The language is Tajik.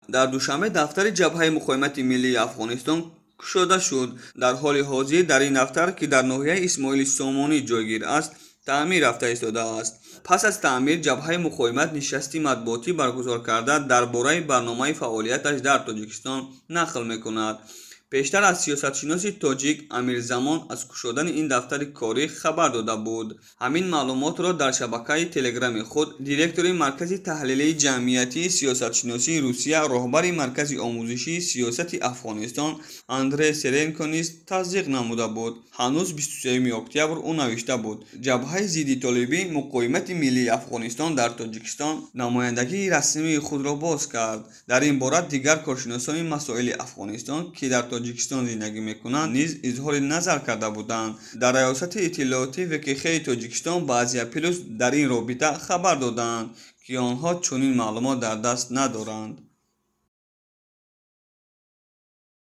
дар душанбе дафтари ҷабҳаи муқоимати миллии Афғонистон кушода шуд. Дар ҳоли ҳозир дар ин дафтар, ки дар ноҳияи Исмоили Сомонӣ ҷойгир аст, таъмир рафта истодааст. пас аз таъмир, ҷабҳаи муқоимат нишасти матбуотӣ баргузор карда, дар бораи барномаи фаъолияташ дар Тоҷикистон нақл мекунад. пештар аз сиёсатшиноси тоҷик Амирзамон аз кушодани ин дафтари корӣ хабар дода буд. ҳамин маълумотро дар шабакаи телеграми худ директори маркази таҳлилии ҷамъиятии сиёсатшиносии Русия, роҳбари маркази омӯзишии сиёсати Афғонистон Андрей Серенко низ тасдиқ намуда буд. ҳанӯз 23 октябр ӯ навишта буд: ҷабҳаи зидди толибӣ муқоимати миллии Афғонистон дар Тоҷикистон намояндагии расмии худро боз кард. дар ин бора дигар коршиносони масоили Афғонистон, ки дар Тоҷикистон зиндагӣ мекунанд, низ изҳори назар карда буданд. дар раёсати иттилооти ВКХ-и Тоҷикистон ба Азия Плюс дар ин робита хабар доданд, ки онҳо чунин маълумот дар даст надоранд.